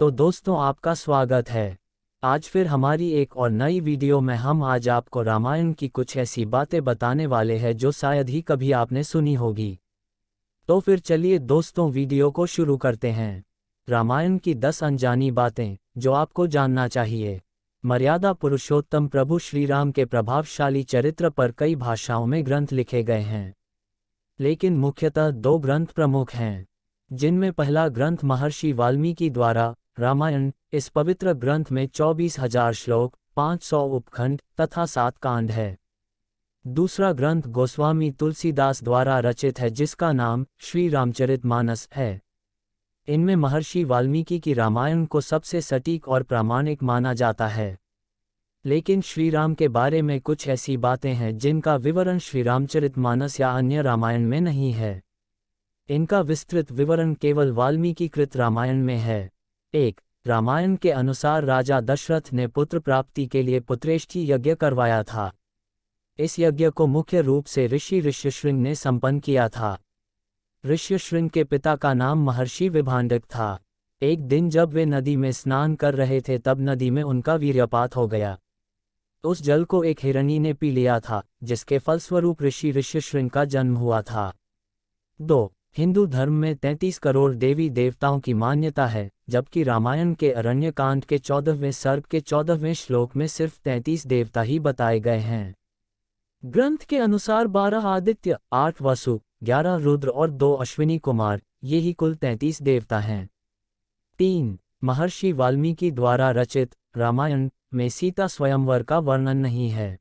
तो दोस्तों आपका स्वागत है। आज फिर हमारी एक और नई वीडियो में हम आज आपको रामायण की कुछ ऐसी बातें बताने वाले हैं जो शायद ही कभी आपने सुनी होगी। तो फिर चलिए दोस्तों वीडियो को शुरू करते हैं। रामायण की 10 अनजानी बातें जो आपको जानना चाहिए। मर्यादा पुरुषोत्तम प्रभु श्री राम के प्रभावशाली चरित्र पर कई भाषाओं में ग्रंथ लिखे गए हैं, लेकिन मुख्यतः 2 ग्रंथ प्रमुख हैं, जिनमें पहला ग्रंथ महर्षि वाल्मीकि द्वारा रामायण। इस पवित्र ग्रंथ में 24,000 श्लोक, 500 उपखंड तथा 7 कांड है। दूसरा ग्रंथ गोस्वामी तुलसीदास द्वारा रचित है, जिसका नाम श्री रामचरितमानस है। इनमें महर्षि वाल्मीकि की रामायण को सबसे सटीक और प्रामाणिक माना जाता है, लेकिन श्री राम के बारे में कुछ ऐसी बातें हैं जिनका विवरण श्री रामचरितमानस या अन्य रामायण में नहीं है। इनका विस्तृत विवरण केवल वाल्मीकि कृत रामायण में है। 1. रामायण के अनुसार राजा दशरथ ने पुत्र प्राप्ति के लिए पुत्रेष्ठी यज्ञ करवाया था। इस यज्ञ को मुख्य रूप से ऋषि ऋष्यशृंग ने संपन्न किया था। ऋष्यशृंग के पिता का नाम महर्षि विभांडक था। एक दिन जब वे नदी में स्नान कर रहे थे तब नदी में उनका वीर्यपात हो गया। उस जल को एक हिरणी ने पी लिया था, जिसके फलस्वरूप ऋषि ऋष्यशृंग का जन्म हुआ था। 2. हिंदू धर्म में 33 करोड़ देवी देवताओं की मान्यता है, जबकि रामायण के अरण्यकांड के 14वें सर्ग के 14वें श्लोक में सिर्फ 33 देवता ही बताए गए हैं। ग्रंथ के अनुसार 12 आदित्य, 8 वसु, 11 रुद्र और 2 अश्विनी कुमार, ये ही कुल 33 देवता हैं। 3. महर्षि वाल्मीकि द्वारा रचित रामायण में सीता स्वयंवर का वर्णन नहीं है।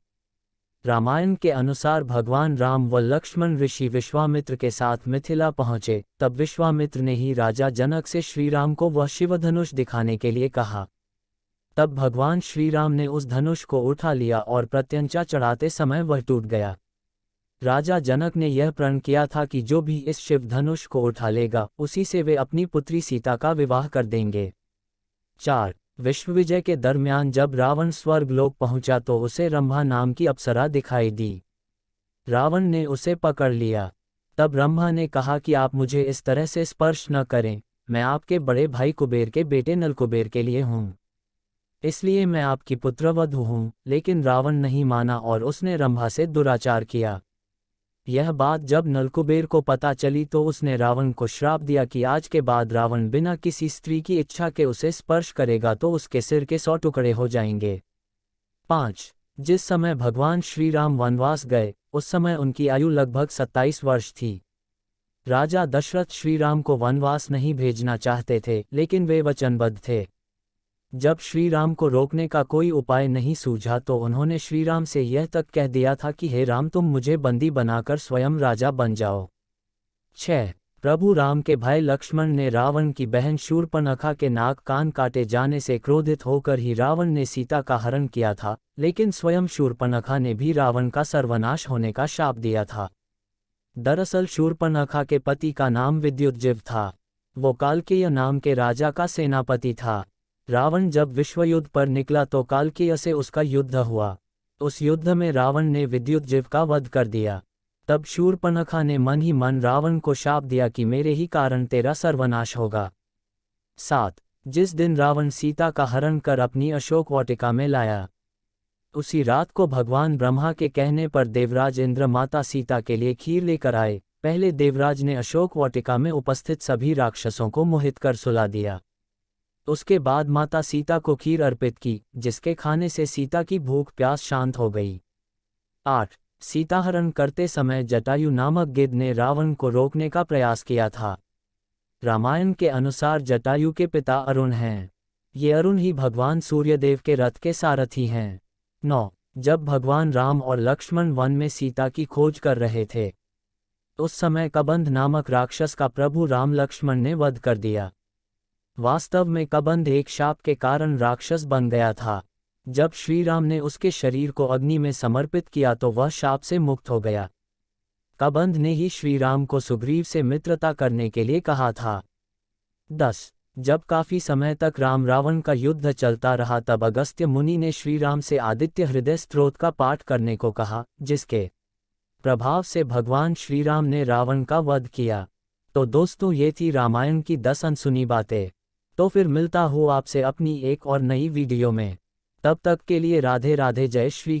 रामायण के अनुसार भगवान राम व लक्ष्मण ऋषि विश्वामित्र के साथ मिथिला पहुंचे, तब विश्वामित्र ने ही राजा जनक से श्रीराम को वह शिवधनुष दिखाने के लिए कहा। तब भगवान श्रीराम ने उस धनुष को उठा लिया और प्रत्यंचा चढ़ाते समय वह टूट गया। राजा जनक ने यह प्रण किया था कि जो भी इस शिव धनुष को उठा लेगा उसी से वे अपनी पुत्री सीता का विवाह कर देंगे। 4. विश्वविजय के दरमियान जब रावण स्वर्गलोक पहुंचा तो उसे रंभा नाम की अप्सरा दिखाई दी। रावण ने उसे पकड़ लिया। तब रंभा ने कहा कि आप मुझे इस तरह से स्पर्श न करें, मैं आपके बड़े भाई कुबेर के बेटे नलकुबेर के लिए हूँ, इसलिए मैं आपकी पुत्रवधू हूँ। लेकिन रावण नहीं माना और उसने रंभा से दुराचार किया। यह बात जब नलकुबेर को पता चली तो उसने रावण को श्राप दिया कि आज के बाद रावण बिना किसी स्त्री की इच्छा के उसे स्पर्श करेगा तो उसके सिर के 100 टुकड़े हो जाएंगे। 5. जिस समय भगवान श्री राम वनवास गए उस समय उनकी आयु लगभग 27 वर्ष थी। राजा दशरथ श्री राम को वनवास नहीं भेजना चाहते थे, लेकिन वे वचनबद्ध थे। जब श्री राम को रोकने का कोई उपाय नहीं सूझा तो उन्होंने श्री राम से यह तक कह दिया था कि हे राम, तुम मुझे बंदी बनाकर स्वयं राजा बन जाओ। 6. प्रभु राम के भाई लक्ष्मण ने रावण की बहन शूर्पणखा के नाक कान काटे जाने से क्रोधित होकर ही रावण ने सीता का हरण किया था, लेकिन स्वयं शूर्पणखा ने भी रावण का सर्वनाश होने का शाप दिया था। दरअसल शूर्पणखा के पति का नाम विद्युतजिह्व था। वो कालकेय नाम के राजा का सेनापति था। रावण जब विश्वयुद्ध पर निकला तो कालकेय से उसका युद्ध हुआ। उस युद्ध में रावण ने विद्युतजिह्व का वध कर दिया। तब शूर्पणखा ने मन ही मन रावण को शाप दिया कि मेरे ही कारण तेरा सर्वनाश होगा। 7. जिस दिन रावण सीता का हरण कर अपनी अशोक वाटिका में लाया, उसी रात को भगवान ब्रह्मा के कहने पर देवराज इंद्र माता सीता के लिए खीर लेकर आए। पहले देवराज ने अशोक वाटिका में उपस्थित सभी राक्षसों को मोहित कर सुला दिया। उसके बाद माता सीता को खीर अर्पित की, जिसके खाने से सीता की भूख प्यास शांत हो गई। 8. सीताहरण करते समय जटायु नामक गिद्ध ने रावण को रोकने का प्रयास किया था। रामायण के अनुसार जटायु के पिता अरुण हैं। ये अरुण ही भगवान सूर्यदेव के रथ के सारथी हैं। 9. जब भगवान राम और लक्ष्मण वन में सीता की खोज कर रहे थे, उस समय कबंध नामक राक्षस का प्रभु राम लक्ष्मण ने वध कर दिया। वास्तव में कबंध एक शाप के कारण राक्षस बन गया था। जब श्री राम ने उसके शरीर को अग्नि में समर्पित किया तो वह शाप से मुक्त हो गया। कबंध ने ही श्री राम को सुग्रीव से मित्रता करने के लिए कहा था। 10. जब काफी समय तक राम रावण का युद्ध चलता रहा तब अगस्त्य मुनि ने श्री राम से आदित्य हृदय स्तोत्र का पाठ करने को कहा, जिसके प्रभाव से भगवान श्री राम ने रावण का वध किया। तो दोस्तों ये थी रामायण की 10 अनसुनी बातें। तो फिर मिलता हूँ आपसे अपनी एक और नई वीडियो में। तब तक के लिए राधे राधे, जय श्री कृष्ण।